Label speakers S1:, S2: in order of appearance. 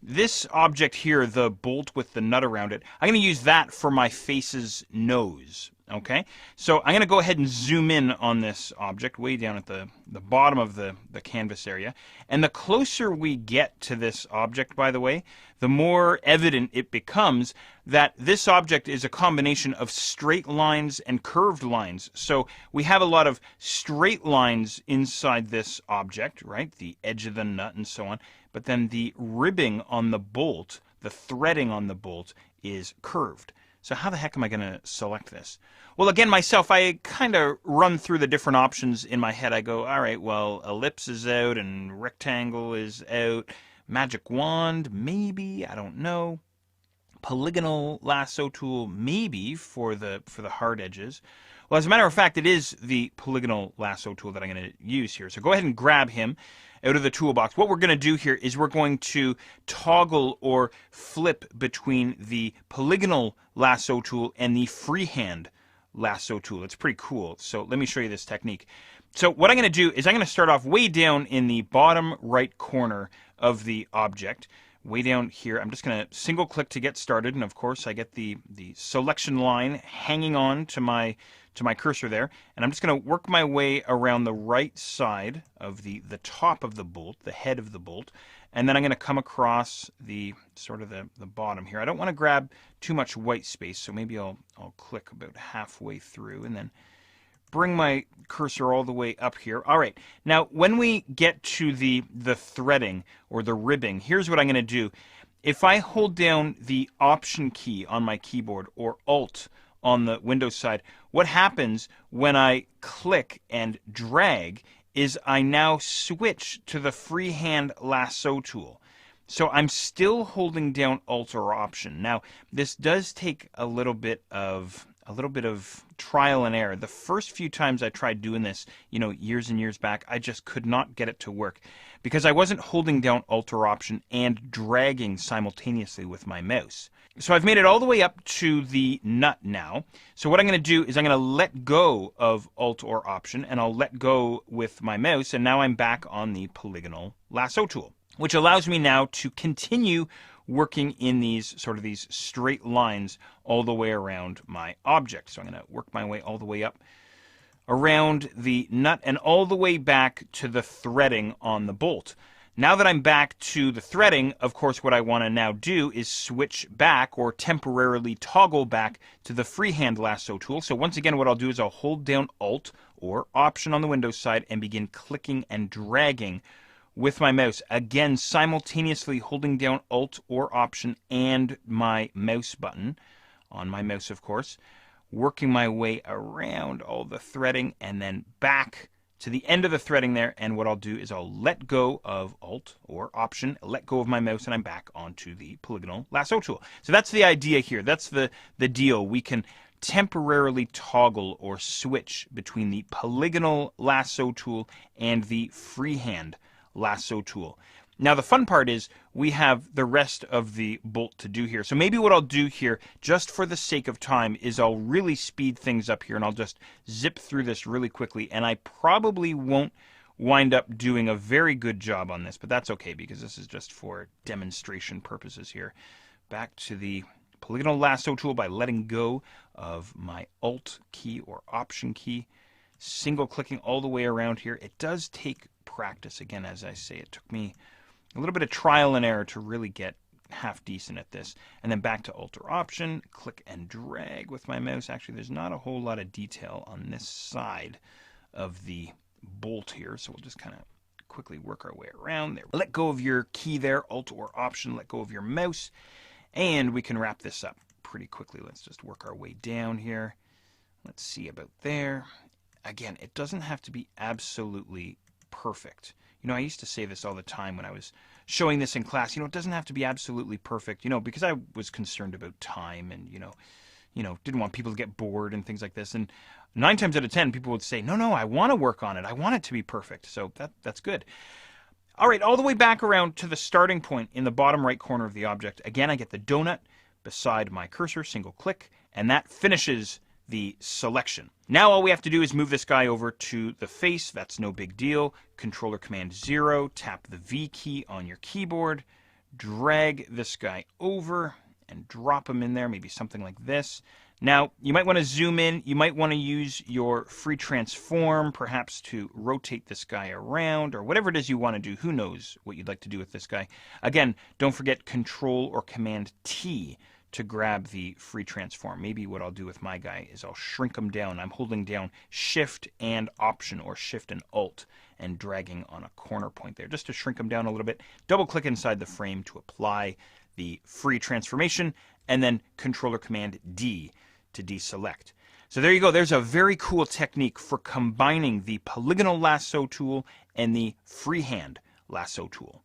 S1: this object here, the bolt with the nut around it, I'm going to use that for my face's nose. Okay, so I'm going to go ahead and zoom in on this object way down at the bottom of the canvas area. And the closer we get to this object, by the way, the more evident it becomes that this object is a combination of straight lines and curved lines. So we have a lot of straight lines inside this object, right? The edge of the nut and so on. But then the ribbing on the bolt, the threading on the bolt, is curved. So how the heck am I going to select this? Well, again, myself, I kind of run through the different options in my head. I go, all right, well, ellipse is out and rectangle is out. Magic wand, maybe, I don't know. Polygonal lasso tool, maybe, for the hard edges. Well, as a matter of fact, it is the polygonal lasso tool that I'm going to use here. So go ahead and grab him out of the toolbox. What we're going to do here is we're going to toggle or flip between the polygonal lasso tool and the freehand lasso tool. It's pretty cool. So let me show you this technique. So what I'm going to do is I'm going to start off way down in the bottom right corner of the object. Way down here, I'm just going to single click to get started, and of course I get the selection line hanging on to my cursor there, and I'm just going to work my way around the right side of the top of the bolt, the head of the bolt, and then I'm going to come across the sort of the bottom here. I don't want to grab too much white space, so maybe I'll click about halfway through and then bring my cursor all the way up here. All right, now when we get to the threading or the ribbing, here's what I'm going to do. If I hold down the Option key on my keyboard or Alt on the Windows side, what happens when I click and drag is I now switch to the freehand lasso tool. So I'm still holding down Alt or Option. Now, this does take a little bit of trial and error. The first few times I tried doing this, years and years back, I just could not get it to work because I wasn't holding down Alt or Option and dragging simultaneously with my mouse. So I've made it all the way up to the nut now. So what I'm going to do is I'm going to let go of Alt or Option, and I'll let go with my mouse, and now I'm back on the polygonal lasso tool, which allows me now to continue working in these straight lines all the way around my object. So I'm going to work my way all the way up around the nut and all the way back to the threading on the bolt. Now that I'm back to the threading, of course, what I want to now do is switch back or temporarily toggle back to the freehand lasso tool. So once again, what I'll do is I'll hold down Alt or Option on the Windows side and begin clicking and dragging with my mouse. Again, simultaneously holding down Alt or Option and my mouse button on my mouse, of course, working my way around all the threading and then back to the end of the threading there. And what I'll do is I'll let go of Alt or Option, let go of my mouse, and I'm back onto the polygonal lasso tool. So that's the idea here. That's the deal. We can temporarily toggle or switch between the polygonal lasso tool and the freehand lasso tool. Now the fun part is we have the rest of the bolt to do here. So maybe what I'll do here, just for the sake of time, is I'll really speed things up here and I'll just zip through this really quickly. And I probably won't wind up doing a very good job on this, but that's okay because this is just for demonstration purposes here. Back to the polygonal lasso tool by letting go of my Alt key or Option key, single clicking all the way around here. It does take practice. Again, as I say, it took me a little bit of trial and error to really get half decent at this. And then back to Alt or Option, click and drag with my mouse. Actually, there's not a whole lot of detail on this side of the bolt here, so we'll just kind of quickly work our way around there. Let go of your key there, Alt or Option, let go of your mouse, and we can wrap this up pretty quickly. Let's just work our way down here. Let's see about there. Again, it doesn't have to be absolutely perfect. I used to say this all the time when I was showing this in class. It doesn't have to be absolutely perfect, because I was concerned about time and, didn't want people to get bored and things like this. And 9 times out of 10, people would say, no, I want to work on it. I want it to be perfect. So that's good. All right, all the way back around to the starting point in the bottom right corner of the object. Again, I get the donut beside my cursor, single click, and that finishes the selection. Now all we have to do is move this guy over to the face. That's no big deal. Controller Command 0, tap the V key on your keyboard, drag this guy over and drop him in there, maybe something like this. Now, you might want to zoom in. You might want to use your free transform, perhaps to rotate this guy around, or whatever it is you want to do. Who knows what you'd like to do with this guy. Again, don't forget Control or Command T to grab the free transform. Maybe what I'll do with my guy is I'll shrink him down. I'm holding down Shift and Option, or Shift and Alt, and dragging on a corner point there, just to shrink him down a little bit. Double-click inside the frame to apply the free transformation, and then Control or Command D to deselect. So there you go. There's a very cool technique for combining the polygonal lasso tool and the freehand lasso tool.